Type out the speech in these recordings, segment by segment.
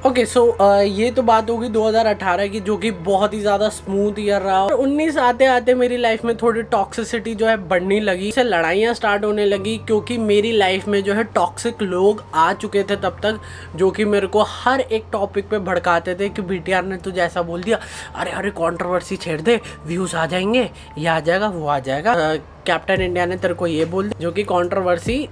Okay so ये तो बात होगी 2018 की, जो कि बहुत ही ज़्यादा स्मूथ ईयर रहा। और 19 आते आते मेरी लाइफ में थोड़ी टॉक्सिसिटी जो है बढ़ने लगी, से लड़ाइयाँ स्टार्ट होने लगी, क्योंकि मेरी लाइफ में जो है टॉक्सिक लोग आ चुके थे तब तक, जो कि मेरे को हर एक टॉपिक पे भड़काते थे कि बीटीआर ने तुझे ऐसा बोल दिया, अरे अरे कंट्रोवर्सी छेड़ दे, व्यूज़ आ जाएंगे, ये आ जाएगा, वो आ जाएगा, कैप्टन इंडिया ने तेरे को ये बोल दिया, जो कि कंट्रोवर्सी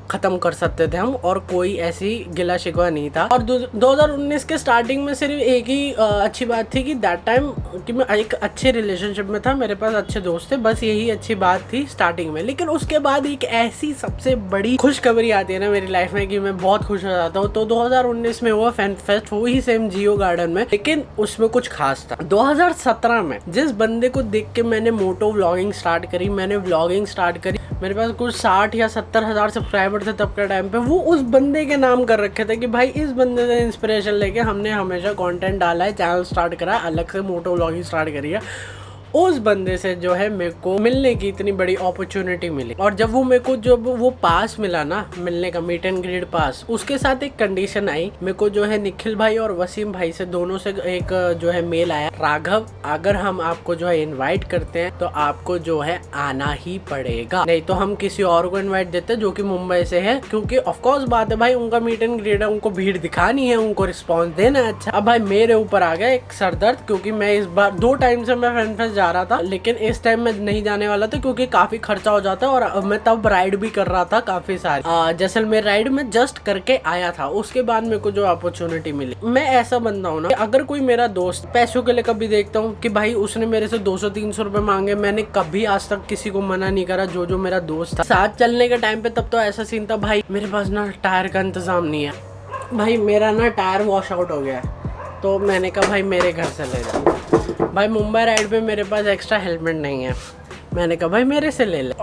ख़त्म कर सकते थे हम, और कोई ऐसी गिला शिकवा नहीं था। और 2019 के स्टार्टिंग में सिर्फ एक ही अच्छी बात थी कि दैट टाइम कि मैं एक अच्छे रिलेशनशिप में था, मेरे पास अच्छे दोस्त थे, बस यही अच्छी बात थी स्टार्टिंग में। लेकिन उसके बाद एक ऐसी सबसे बड़ी खुशखबरी आती है ना मेरी लाइफ में कि मैं बहुत खुश हो जाता हूँ। तो 2019 में हुआ फैन फेस्ट, वही सेम जियो गार्डन में, लेकिन उसमें कुछ खास था। 2017 में जिस बंदे को देख के मैंने मोटो व्लॉगिंग स्टार्ट करी, मैंने व्लॉगिंग स्टार्ट करी, मेरे पास कुछ 60 या 70 हज़ार सब्सक्राइबर थे तब के टाइम पे। वो उस बंदे के नाम कर रखे थे कि भाई इस बंदे से इंस्पिरेशन लेके हमने हमेशा कंटेंट डाला है, चैनल स्टार्ट करा, अलग से मोटो व्लॉगिंग स्टार्ट करी है। उस बंदे से जो है मेरे को मिलने की इतनी बड़ी अपॉर्चुनिटी मिली, और जब वो मेरे को जब वो पास मिला ना मिलने का, मीट एंड ग्रीट पास, उसके साथ एक कंडीशन आई। मेरे को जो है निखिल भाई और वसीम भाई से दोनों से एक जो है मेल आया, राघव अगर हम आपको जो है इनवाइट करते हैं तो आपको जो है आना ही पड़ेगा, नहीं तो हम किसी और को इन्वाइट देते हैं जो कि मुंबई से है, क्योंकि ऑफकोर्स बात है भाई, उनका मीट एंड ग्रीट है, उनको भीड़ दिखानी है, उनको रिस्पॉन्स देना है। अच्छा, अब भाई मेरे ऊपर आ गया एक सरदर्द, क्योंकि मैं इस बार 2 टाइम से मैं फैन फेस्ट जा रहा था, लेकिन इस टाइम मैं नहीं जाने वाला था क्योंकि काफी खर्चा हो जाता है, और मैं तब राइड भी कर रहा था काफी सारी। जैसलमेर राइड में जस्ट करके आया था, उसके बाद मेरे को जो अपॉर्चुनिटी मिली। मैं ऐसा बंदा हूँ ना, अगर कोई मेरा दोस्त पैसों के लिए कभी देखता हूँ कि भाई उसने मेरे से 200-300 रुपए मांगे, मैंने कभी आज तक किसी को मना नहीं करा, जो मेरा दोस्त था। साथ चलने के टाइम पे तब तो ऐसा सीन था, भाई मेरे पास ना टायर का इंतजाम नहीं है, भाई मेरा ना टायर वॉश आउट हो गया है, तो मैंने कहा भाई मेरे घर से ले जा। भाई मुंबई राइड पे मेरे पास एक्स्ट्रा हेलमेट नहीं है, मैंने कहा भाई मेरे से ले ले।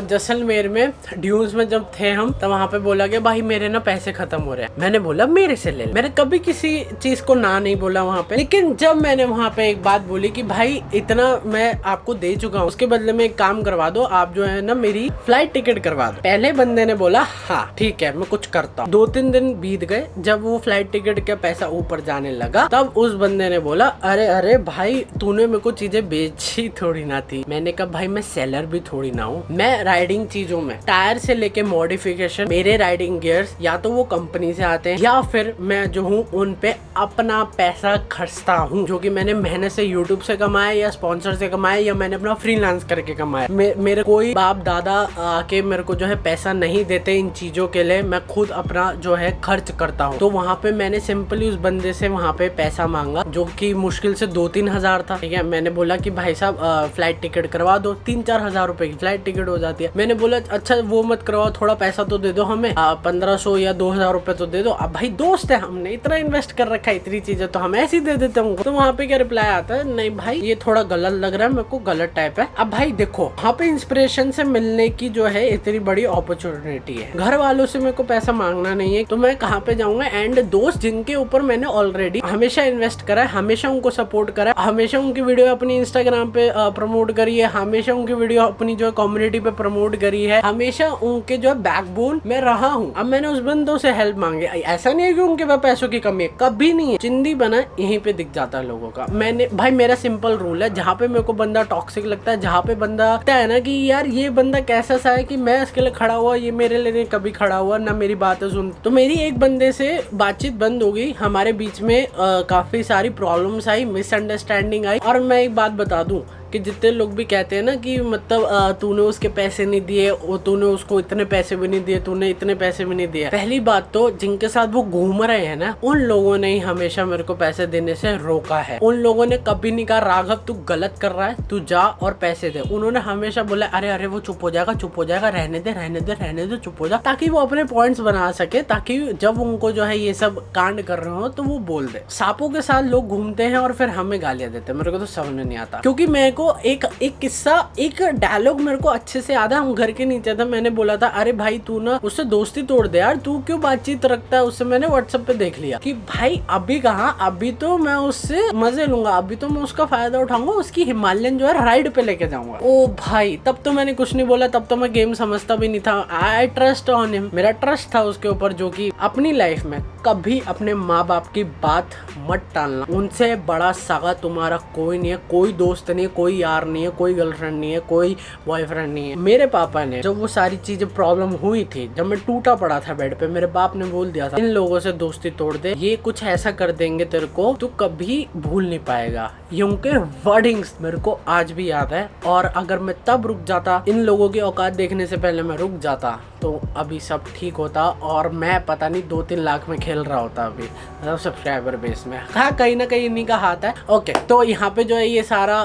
जैसलमेर में ड्यून्स में जब थे हम, तब वहाँ पे बोला कि भाई मेरे ना पैसे खत्म हो रहे हैं, मैंने बोला मेरे से ले ले। मैंने कभी किसी चीज को ना नहीं बोला वहाँ पे, लेकिन जब मैंने वहाँ पे एक बात बोली कि भाई इतना मैं आपको दे चुका हूँ, उसके बदले में एक काम करवा दो, आप जो है ना मेरी फ्लाइट टिकट करवा दो। पहले बंदे ने बोला हाँ ठीक है मैं कुछ करता हूँ। 2-3 दिन बीत गए, जब वो फ्लाइट टिकट का पैसा ऊपर जाने लगा, तब उस बंदे ने बोला अरे अरे भाई तूने मेरे को चीजें बेची थोड़ी ना थी। मैंने कहा भाई मैं सेलर भी थोड़ी ना हूँ, मैं राइडिंग चीजों में टायर से लेके मॉडिफिकेशन, मेरे राइडिंग गियर्स या तो वो कंपनी से आते हैं या फिर मैं जो हूँ उन पे अपना पैसा खर्चता हूँ, जो कि मैंने मेहनत से यूट्यूब से कमाया या स्पॉन्सर से कमाया या मैंने अपना फ्रीलांस करके कमाया। मेरे कोई बाप दादा आके मेरे को जो है पैसा नहीं देते इन चीजों के लिए, मैं खुद अपना जो है खर्च करता हूँ। तो वहाँ पे मैंने सिंपली उस बंदे से वहाँ पे पैसा मांगा, जो कि मुश्किल से 2-3 हजार था, ठीक है। मैंने बोला कि भाई साहब फ्लाइट टिकट करवा दो, 3-4 हजार रुपए की फ्लाइट टिकट हो जाती है। मैंने बोला अच्छा वो मत करवाओ, थोड़ा पैसा तो दे दो हमें, 1500 या 2000 रुपए तो दे दो। अब भाई दोस्त है, हमने इतना इन्वेस्ट कर रखा है, इतनी चीजें तो हम ऐसे ही दे देते हैं। तो वहाँ पे क्या रिप्लाई आता है, नहीं भाई ये थोड़ा गलत लग रहा है, मेरे को गलत टाइप है। अब भाई देखो वहाँ पे इंस्पिरेशन से मिलने की जो है इतनी बड़ी अपॉर्चुनिटी है, घर वालों से मेरे को पैसा मांगना नहीं है, तो मैं कहाँ पे जाऊंगा। एंड दोस्त जिनके ऊपर मैंने ऑलरेडी हमेशा इन्वेस्ट करा है, हमेशा उनको सपोर्ट करा है, हमेशा उनकी वीडियो अपनी इंस्टाग्राम पे प्रमोट करी है, हमेशा उनकी वीडियो अपनी जो कम्युनिटी पे प्रमोट करी है, हमेशा उनके जो बैकबोन में रहा हूँ। अब मैंने उस बंदों से हेल्प मांगे, ऐसा नहीं है कि उनके पास पैसों की कमी है, कभी नहीं है। चिंदी बना यहीं पे दिख जाता है लोगों का। मैंने भाई मेरा सिंपल रूल है, जहाँ पे मेरे को बंदा टॉक्सिक लगता है, जहाँ पे बंदा लगता है ना कि यार ये बंदा कैसा सा है कि मैं इसके लिए खड़ा हुआ, ये मेरे लिए कभी खड़ा हुआ ना, मेरी बातें सुन, तो मेरी एक बंदे से बातचीत बंद हो गई, हमारे बीच में काफी सारी प्रॉब्लम्स आई, मिसअंडरस्टैंडिंग आई। और मैं एक बात बता दूं कि जितने लोग भी कहते हैं ना कि मतलब तूने उसके पैसे नहीं दिए, तूने उसको इतने पैसे भी नहीं दिए, तूने इतने पैसे भी नहीं दिए। पहली बात तो जिनके साथ वो घूम रहे हैं ना, उन लोगों ने ही हमेशा मेरे को पैसे देने से रोका है। उन लोगों ने कभी नहीं कहा राघव तू गलत कर रहा है, तू जा और पैसे दे। उन्होंने हमेशा बोला अरे अरे वो चुप हो जाएगा, चुप हो जाएगा, रहने दे रहने दे रहने दे, चुप हो जा, ताकि वो अपने पॉइंट्स बना सके, ताकि जब उनको जो है ये सब कांड कर रहे हो तो वो बोल दे। सांपों के साथ लोग घूमते हैं और फिर हमें गालियां देते हैं, मेरे को तो समझ में नहीं आता, क्योंकि मेरे को को एक किस्सा, एक डायलॉग मेरे को अच्छे से याद है। हम घर के नीचे थे, मैंने बोला था अरे भाई तू ना उससे दोस्ती तोड़ दे यार, तू क्यों बातचीत रखता है उससे। मैंने व्हाट्सएप पे देख लिया कि भाई अभी कहाँ, अभी तो मैं उससे मजे लूंगा, अभी तो मैं उसका फायदा उठाऊंगा, उसकी हिमालयन जो है राइड पे लेके जाऊंगा। ओ भाई तब तो मैंने कुछ नहीं बोला, तब तो मैं गेम समझता भी नहीं था। आई ट्रस्ट ऑन हिम, मेरा ट्रस्ट था उसके ऊपर, जो कि अपनी लाइफ में कभी अपने माँ बाप की बात मत टालना। उनसे बड़ा सगा तुम्हारा कोई नहीं है, कोई दोस्त नहीं है, कोई यार नहीं है, कोई गर्लफ्रेंड नहीं है, कोई बॉयफ्रेंड नहीं है। मेरे पापा ने जब वो सारी चीजें प्रॉब्लम हुई थी, जब मैं टूटा पड़ा था बेड पे, मेरे बाप ने बोल दिया था इन लोगों से दोस्ती तोड़ दे, ये कुछ ऐसा कर देंगे तेरे को तू कभी भूल नहीं पाएगा। ये उनके वर्डिंग्स मेरे को आज भी याद है। और अगर मैं तब रुक जाता, इन लोगों की औकात देखने से पहले मैं रुक जाता, तो अभी सब ठीक होता और मैं पता नहीं 2-3 लाख में खेल रहा होता अभी, मतलब सब्सक्राइबर बेस में। हाँ कहीं ना कहीं इन्हीं का हाथ है। ओके, तो यहाँ पे जो है ये सारा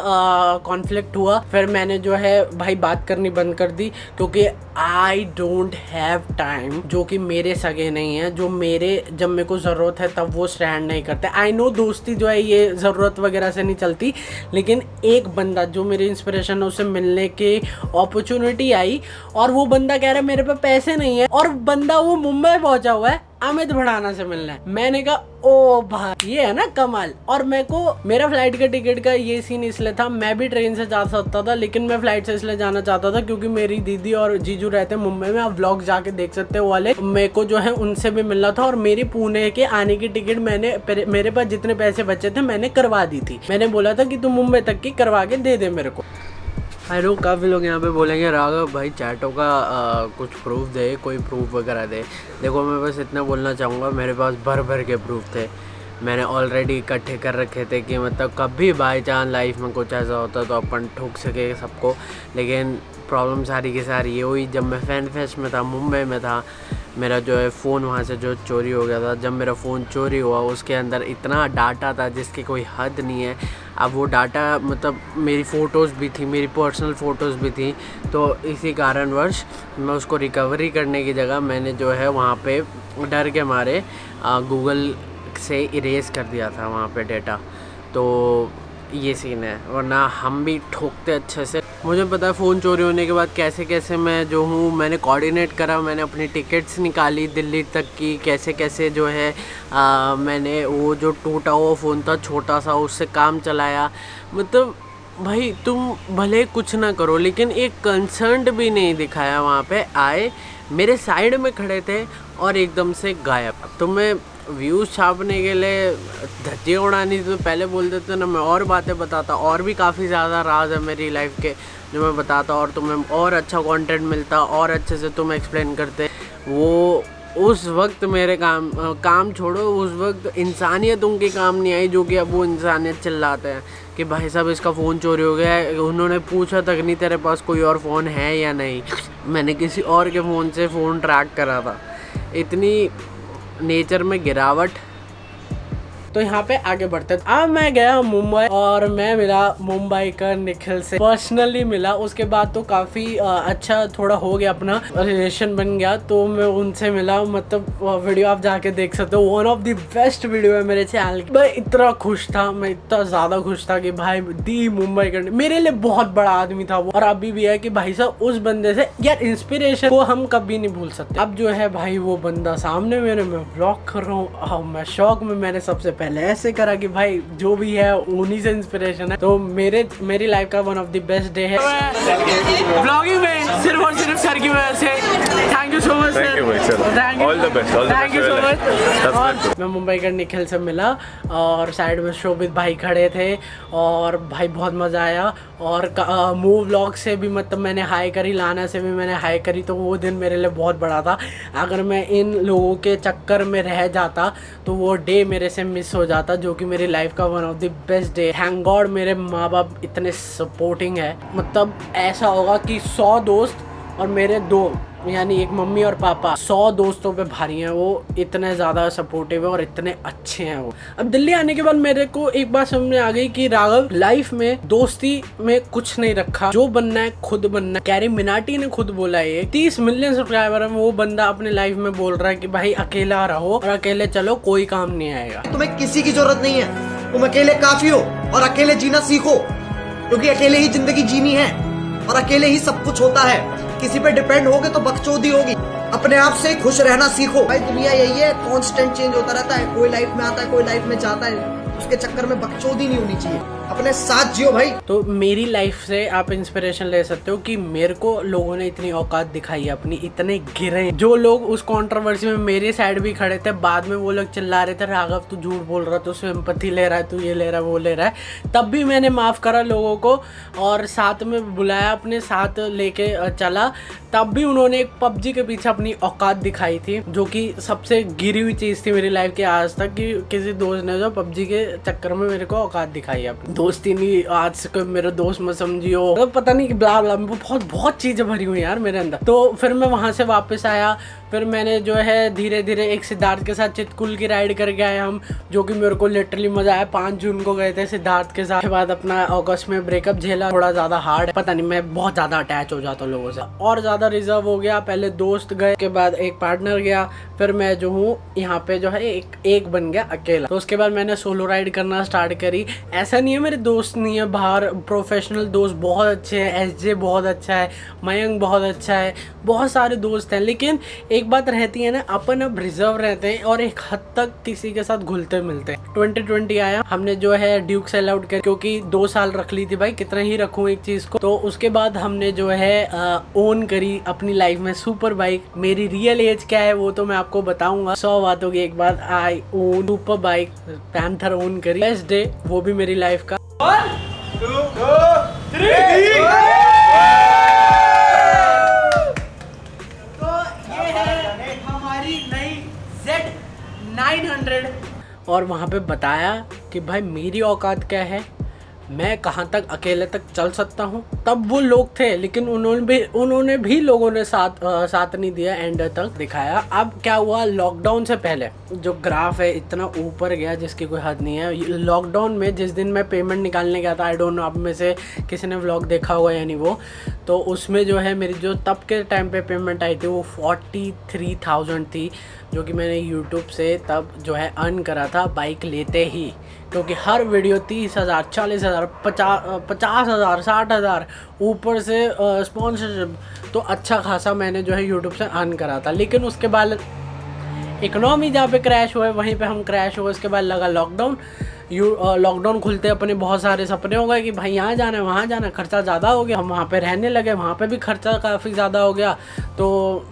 कॉन्फ्लिक्ट हुआ। फिर मैंने जो है भाई बात करनी बंद कर दी, क्योंकि आई डोंट हैव टाइम। जो कि मेरे सगे नहीं है, जो मेरे जब मेरे को ज़रूरत है तब वो स्टैंड नहीं करते। आई नो दोस्ती जो है ये ज़रूरत वगैरह से नहीं चलती, लेकिन एक बंदा जो मेरी इंस्पिरेशन है उसे मिलने की अपॉर्चुनिटी आई, और वो बंदा कह रहा है मेरे पे पैसे नहीं है, और बंदा वो मुंबई पहुंचा हुआ है अमित भड़ाना से मिलना है। मैंने कहा ओ भाई ये है ना कमाल। और मेरे को मेरा फ्लाइट का टिकट का ये सीन इसलिए था, मैं भी ट्रेन से जा सकता था, लेकिन मैं फ्लाइट से इसलिए जाना चाहता था क्योंकि मेरी दीदी और जीजू रहते हैं मुंबई में, आप व्लॉग जाके देख सकते हो वाले। मेरे को जो है उनसे भी मिलना था, और मेरी पुणे के आने की टिकट मेरे पास जितने पैसे बचे थे मैंने करवा दी थी। मैंने बोला था कि तुम मुंबई तक की करवा के दे दे मेरे को। आई नो काफ़ी लोग यहाँ पे बोलेंगे राघव भाई चैटों का कुछ प्रूफ दे, कोई प्रूफ वगैरह दे। देखो मैं बस इतना बोलना चाहूँगा, मेरे पास भर के प्रूफ थे, मैंने ऑलरेडी इकट्ठे कर रखे थे कि मतलब कभी बाई चांस लाइफ में कुछ ऐसा होता तो अपन ठोक सके सबको। लेकिन प्रॉब्लम सारी की सारी ये हुई जब मैं फैन फेस्ट में था, मुंबई में था, मेरा जो है फ़ोन वहाँ से जो चोरी हो गया था। जब मेरा फ़ोन चोरी हुआ उसके अंदर इतना डाटा था जिसकी कोई हद नहीं है। अब वो डाटा मतलब मेरी फ़ोटोज़ भी थी, मेरी पर्सनल फ़ोटोज़ भी थी, तो इसी कारणवश मैं उसको रिकवरी करने की जगह मैंने जो है वहाँ पे डर के मारे गूगल से इरेज़ कर दिया था वहाँ पे डेटा। तो ये सीन है, वरना हम भी ठोकते अच्छे से। मुझे पता है फ़ोन चोरी होने के बाद कैसे कैसे मैं जो हूँ मैंने कोऑर्डिनेट करा, मैंने अपनी टिकट्स निकाली दिल्ली तक की, कैसे कैसे जो है मैंने वो जो टूटा हुआ फ़ोन था छोटा सा उससे काम चलाया। मतलब भाई तुम भले कुछ ना करो लेकिन एक कंसर्न भी नहीं दिखाया। वहाँ पे आए मेरे साइड में खड़े थे और एकदम से गायब। अब तुम्हें व्यूज़ छापने के लिए धज्जियाँ उड़ानी तो पहले बोल देते ना, मैं और बातें बताता, और भी काफ़ी ज़्यादा राज है मेरी लाइफ के जो मैं बताता और तुम्हें और अच्छा कंटेंट मिलता और अच्छे से तुम एक्सप्लेन करते। वो उस वक्त मेरे काम छोड़ो, उस वक्त इंसानियत उनके काम नहीं आई जो कि अब वो इंसानियत चिल्लाते हैं कि भाई साहब इसका फ़ोन चोरी हो गया है। उन्होंने पूछा तक नहीं तेरे पास कोई और फ़ोन है या नहीं। मैंने किसी और के फ़ोन से फ़ोन ट्रैक करा था। इतनी नेचर में गिरावट। तो यहाँ पे आगे बढ़ते हैं। अब मैं गया मुंबई और मैं मिला मुंबई का निखिल से, पर्सनली मिला। उसके बाद तो काफ़ी अच्छा थोड़ा हो गया, अपना रिलेशन बन गया। तो मैं उनसे मिला, मतलब वीडियो आप जाके देख सकते हो, one of the best video है मेरे चैनल की। मैं इतना खुश था, मैं इतना ज़्यादा खुश था कि भाई दी मुंबई का मेरे लिए बहुत बड़ा आदमी था वो। और अभी भी है कि भाई साहब उस बंदे से यार इंस्पिरेशन को हम कभी नहीं भूल सकते। अब जो है भाई वो बंदा सामने मेरे, मैं व्लॉग कर रहा हूँ, मैं शौक में मैंने सबसे पहले ऐसे करा कि भाई जो भी है उन्हीं से इंस्पिरेशन है। तो मेरी लाइफ का one of the best day है व्लॉगिंग में, सिर्फ और सिर्फ सर की वजह से। Thank you so much sir, all the best, thank you so much. मैं मुंबई का निखिल से मिला और साइड में शोभित भाई खड़े थे और भाई बहुत मज़ा आया। और मूव व्लॉग से भी मतलब मैंने हाई करी, लाना से भी मैंने हाई करी। तो वो दिन मेरे लिए बहुत बड़ा था। अगर मैं इन लोगों के चक्कर में रह जाता तो वो डे मेरे से मिस हो जाता, जो कि मेरी लाइफ का one of the best day. Thank God मेरे माँ बाप इतने सपोर्टिंग है। मतलब ऐसा होगा कि 100 दोस्त और मेरे 2 यानी एक मम्मी और पापा 100 दोस्तों पे भारी हैं। वो इतने ज़्यादा सपोर्टिव है और इतने अच्छे हैं वो। अब दिल्ली आने के बाद मेरे को एक बात समझ में आ गई कि राघव लाइफ में दोस्ती में कुछ नहीं रखा, जो बनना है खुद बनना। कैरी मिनाटी ने खुद बोला है, 30 मिलियन सब्सक्राइबर है, वो बंदा अपने लाइफ में बोल रहा है कि भाई अकेला रहो और अकेले चलो, कोई काम नहीं आएगा। तुम्हें किसी की जरूरत नहीं है, तुम अकेले काफी हो और अकेले जीना सीखो। क्योंकि अकेले ही जिंदगी जीनी है और अकेले ही सब कुछ होता है। किसी पे डिपेंड होगे तो बकचोदी होगी। अपने आप से खुश रहना सीखो भाई। दुनिया यही है, कांस्टेंट चेंज होता रहता है। कोई लाइफ में आता है, कोई लाइफ में जाता है। उसके चक्कर में बकचोदी नहीं होनी चाहिए। अपने साथ जियो भाई। तो मेरी लाइफ से आप इंस्पिरेशन ले सकते हो कि मेरे को लोगों ने इतनी औकात दिखाई है अपनी, इतने गिरे। जो लोग उस कंट्रोवर्सी में मेरे साइड भी खड़े थे, बाद में वो लोग चिल्ला रहे थे राघव तू झूठ बोल रहा, तू सिंपैथी ले रहा है, तू ये ले रहा है, वो ले रहा है, तब भी मैंने माफ़ करा लोगों को और साथ में बुलाया, अपने साथ लेके चला। तब भी उन्होंने एक पबजी के पीछे अपनी औकात दिखाई थी, जो कि सबसे गिरी हुई चीज़ थी मेरी लाइफ के आज तक, कि किसी दोस्त ने जो पबजी के चक्कर में मेरे को औकात दिखाई है अपनी। दोस्ती नहीं, आज से कोई मेरा दोस्त मत समझियो, तो पता नहीं ब्ला ब्ला, बहुत चीज़ें भरी हुई यार मेरे अंदर। तो फिर मैं वहाँ से वापस आया। फिर मैंने जो है धीरे धीरे एक सिद्धार्थ के साथ चितकुल की राइड करके आए हम, जो कि मेरे को लिटरली मजा आया। 5 जून को गए थे सिद्धार्थ के साथ। के बाद अपना अगस्त में ब्रेकअप झेला, थोड़ा ज़्यादा हार्ड, पता नहीं, मैं बहुत ज़्यादा अटैच हो जाता हूँ लोगों से और ज़्यादा रिजर्व हो गया। पहले दोस्त गए, के बाद एक पार्टनर गया, फिर मैं जो हूँ यहाँ पे जो है एक बन गया अकेला। तो उसके बाद मैंने सोलो राइड करना स्टार्ट करी। ऐसा नहीं है मेरे दोस्त नहीं है बाहर, प्रोफेशनल दोस्त बहुत अच्छे हैं, SJ बहुत अच्छा है, मयंक बहुत अच्छा है, बहुत सारे दोस्त हैं। लेकिन एक बात रहती है ना, अपन अब रिजर्व रहते हैं और एक हद तक किसी के साथ घुलते मिलते हैं। 2020 आया, हमने जो है ड्यूक सेल आउट कर, क्योंकि 2 साल रख ली थी भाई, कितना ही रखूं एक चीज को। तो उसके बाद हमने जो है ओन करी अपनी लाइफ में सुपर बाइक। मेरी रियल एज क्या है वो तो मैं आपको बताऊंगा 100 बातों की एक बात। I own super bike Panther own करी, बेस्ट डे वो भी मेरी लाइफ का। 1 2 3 Z900 और वहाँ पे बताया कि भाई मेरी औकात क्या है, मैं कहाँ तक अकेले तक चल सकता हूँ। तब वो लोग थे, लेकिन उन्होंने भी लोगों ने साथ नहीं दिया, एंड तक दिखाया। अब क्या हुआ, लॉकडाउन से पहले जो ग्राफ है इतना ऊपर गया जिसकी कोई हद नहीं है। लॉकडाउन में जिस दिन मैं पेमेंट निकालने गया था, आई डोंट नो आप में से किसी ने व्लॉग देखा होगा या नहीं वो, तो उसमें जो है मेरी जो तब के टाइम पे पेमेंट आई थी वो 43,000 थी, जो कि मैंने यूट्यूब से तब जो है अर्न करा था बाइक लेते ही। क्योंकि हर वीडियो 30,000, 40,000, 50,000, 60,000 ऊपर से स्पॉन्सरशिप, तो अच्छा खासा मैंने जो है यूट्यूब से अर्न करा था। लेकिन उसके बाद इकोनॉमी जहाँ पे क्रैश हुए वहीं पे हम क्रैश हुए। उसके बाद लगा लॉकडाउन। लॉकडाउन खुलते अपने बहुत सारे सपने हो गए कि भाई यहाँ जाना है, वहाँ जाना है, खर्चा ज़्यादा हो गया। हम वहाँ पे रहने लगे, वहाँ पे भी खर्चा काफ़ी ज़्यादा हो गया। तो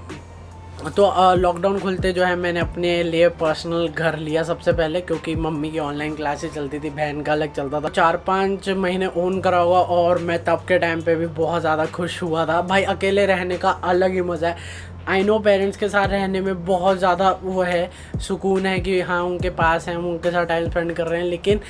लॉकडाउन खुलते जो है मैंने अपने लिए पर्सनल घर लिया सबसे पहले, क्योंकि मम्मी की ऑनलाइन क्लासेस चलती थी, बहन का अलग चलता था। 4-5 महीने ओन करा हुआ और मैं तब के टाइम पे भी बहुत ज़्यादा खुश हुआ था भाई। अकेले रहने का अलग ही मज़ा है। आई नो पेरेंट्स के साथ रहने में बहुत ज़्यादा वो है, सुकून है कि हाँ उनके पास हैं, हम उनके साथ टाइम स्पेंड कर रहे हैं। लेकिन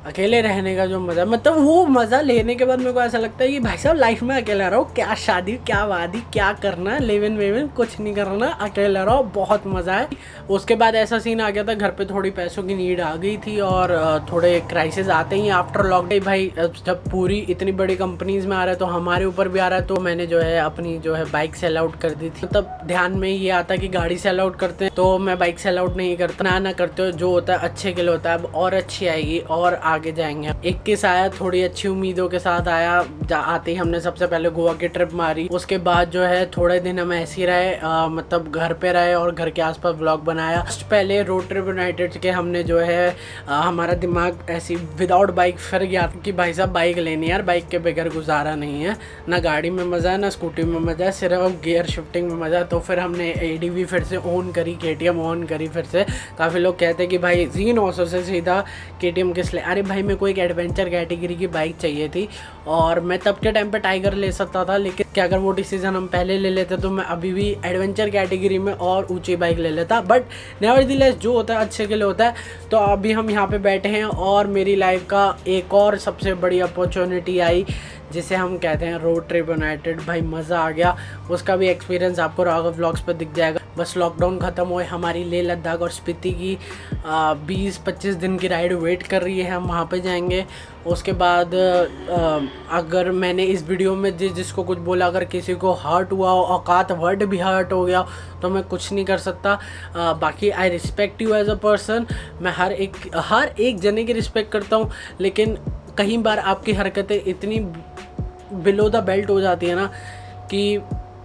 अकेले रहने का जो मज़ा, मतलब वो मज़ा लेने के बाद मेरे को ऐसा लगता है कि भाई साहब लाइफ में अकेला रहो, क्या शादी, क्या वादी, क्या करना, लिविन वेविन कुछ नहीं करना, अकेला रहो, बहुत मज़ा है। उसके बाद ऐसा सीन आ गया था, घर पे थोड़ी पैसों की नीड आ गई थी और थोड़े क्राइसिस आते ही आफ्टर लॉकडाउन। भाई जब पूरी इतनी बड़ी कंपनीज में आ रहा है तो हमारे ऊपर भी आ रहा है। तो मैंने जो है अपनी जो है बाइक सेल आउट कर दी थी। मतलब ध्यान में ये आता कि गाड़ी सेल आउट करते हैं तो मैं बाइक सेल आउट नहीं करता, ना करते हो, जो होता है अच्छे के लिए होता है। अब और अच्छी आएगी और आगे जाएंगे। 21 आया, थोड़ी अच्छी उम्मीदों के साथ आया। आते ही हमने सबसे पहले गोवा की ट्रिप मारी। उसके बाद जो है थोड़े दिन हम ऐसे ही रहे, मतलब घर पे रहे और घर के आसपास ब्लॉग बनाया। पहले रोड ट्रिप यूनाइटेड के हमने जो है हमारा दिमाग ऐसी विदाउट बाइक फिर गया कि भाई साहब बाइक लेनी यार, बाइक के बगैर गुजारा नहीं है, ना गाड़ी में मज़ा है ना स्कूटी में मज़ा है, सिर्फ गियर शिफ्टिंग में मज़ा है। तो फिर हमने ADV फिर से ऑन करी, KTM ऑन करी फिर से। काफ़ी लोग कहते हैं कि भाई Z900 से सीधा KTM किस ले। अरे भाई मेरे को एक एडवेंचर कैटेगरी की बाइक चाहिए थी और मैं तब के टाइम पे टाइगर ले सकता था, लेकिन क्या अगर वो डिसीजन हम पहले ले लेते तो मैं अभी भी एडवेंचर कैटेगरी में और ऊंची बाइक ले लेता। बट नेवरदीलेस जो होता है अच्छे के लिए होता है। तो अभी हम यहाँ पे बैठे हैं और मेरी लाइफ का एक और सबसे बड़ी अपॉर्चुनिटी आई, जिसे हम कहते हैं रोड ट्रिप यूनाइटेड। भाई मज़ा आ गया। उसका भी एक्सपीरियंस आपको राघव व्लॉग्स पर दिख जाएगा। बस लॉकडाउन ख़त्म हुए, हमारी लेह लद्दाख और स्पीति की 20-25 दिन की राइड वेट कर रही है, हम वहाँ पे जाएंगे। उसके बाद अगर मैंने इस वीडियो में जिसको कुछ बोला, अगर किसी को हर्ट हुआ हो, औकात वर्ड भी हर्ट हो गया, तो मैं कुछ नहीं कर सकता। बाकी I respect you as a person. मैं हर एक जने की रिस्पेक्ट करता हूँ, लेकिन कई बार आपकी हरकतें इतनी बिलो द बेल्ट हो जाती है ना कि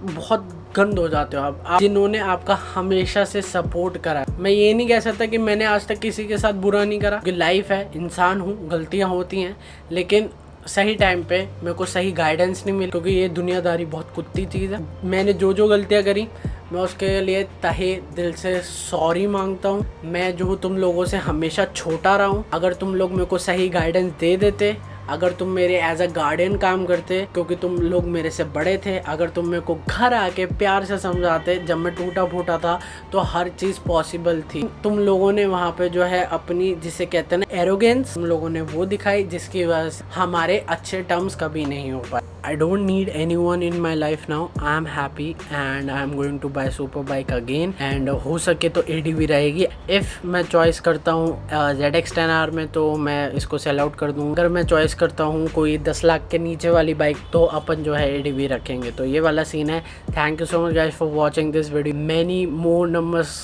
बहुत गंद हो जाते हो आप जिन्होंने आपका हमेशा से सपोर्ट करा। मैं ये नहीं कह सकता कि मैंने आज तक किसी के साथ बुरा नहीं करा, क्योंकि लाइफ है, इंसान हूँ, गलतियाँ होती हैं, लेकिन सही टाइम पे मेरे को सही गाइडेंस नहीं मिली, क्योंकि ये दुनियादारी बहुत कुत्ती चीज़ है। मैंने जो गलतियाँ करी मैं उसके लिए तहे दिल से सॉरी मांगता हूँ। मैं जो हूँ तुम लोगों से हमेशा छोटा रहा हूँ। अगर तुम लोग मेरे को सही गाइडेंस दे देते, अगर तुम मेरे एज अ गार्डियन काम करते, क्योंकि तुम लोग मेरे से बड़े थे, अगर तुम मेरे को घर आके प्यार से समझाते जब मैं टूटा फूटा था, तो हर चीज़ पॉसिबल थी। तुम लोगों ने वहाँ पे जो है अपनी, जिसे कहते हैं ना एरोगेंस, तुम लोगों ने वो दिखाई, जिसकी वजह से हमारे अच्छे टर्म्स कभी नहीं हो पाए। I don't need anyone in my life now. I am happy and I am going to buy super bike again and हो सके तो ADV रहेगी। If मैं चॉइस करता हूँ ZX10R में तो मैं इसको सेल आउट कर दूँगा। अगर मैं चॉइस करता हूँ कोई 10 लाख के नीचे वाली बाइक तो अपन जो है ADV रखेंगे। तो ये वाला सीन है। Thank you so much guys for watching this video. Many more numbers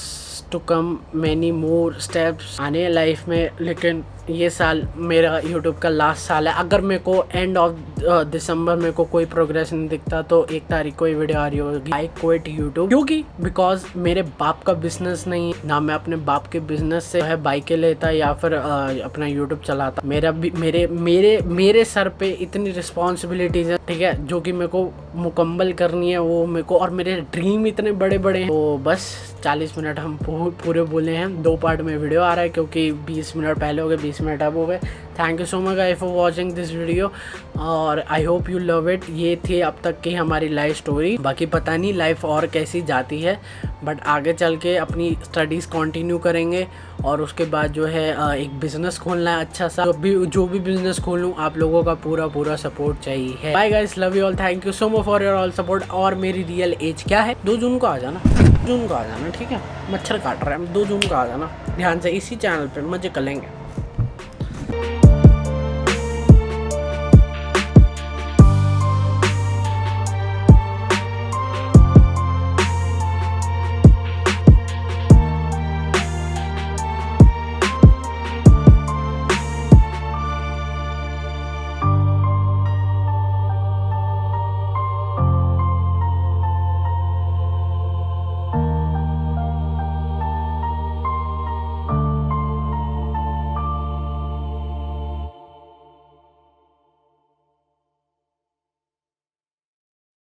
to come, many more steps आने लाइफ में, लेकिन ये साल मेरा यूट्यूब का लास्ट साल है। अगर मेरे को एंड ऑफ दिसंबर मेरे को कोई प्रोग्रेस नहीं दिखता तो 1 तारीख को ये वीडियो आ रही होगी आई क्विट यूट्यूब, क्योंकि बिकॉज मेरे बाप का बिजनेस नहीं ना, मैं अपने बाप के बिजनेस से है बाइकें लेता या फिर अपना यूट्यूब चलाता। मेरा भी मेरे सर पे इतनी रिस्पॉन्सिबिलिटीज है, ठीक है, जो कि मेरे को मुकम्मल करनी है वो मेरे को, और मेरे ड्रीम इतने बड़े बड़े हैं। तो बस 40 मिनट हम पूरे बोले हैं। 2 पार्ट में वीडियो आ रहा है क्योंकि 20 मिनट पहले हो गए, 20 मिनट अब हो गए। Thank you so much guys for watching this video और I hope you love it. ये थी अब तक की हमारी लाइफ स्टोरी। बाकी पता नहीं लाइफ और कैसी जाती है, बट आगे चल के अपनी स्टडीज़ कंटिन्यू करेंगे और उसके बाद जो है एक बिज़नेस खोलना है अच्छा सा। जो भी बिज़नेस खोलूँ आप लोगों का पूरा सपोर्ट चाहिए है। Bye guys, love you all, thank you so much for your all support. और मेरी रियल एज क्या है? 2 जून को आ जाना, 2 जून को आ जाना, ठीक है। मच्छर काट रहा है, 2 जून को आ जाना ध्यान से, इसी चैनल पे मजे करेंगे।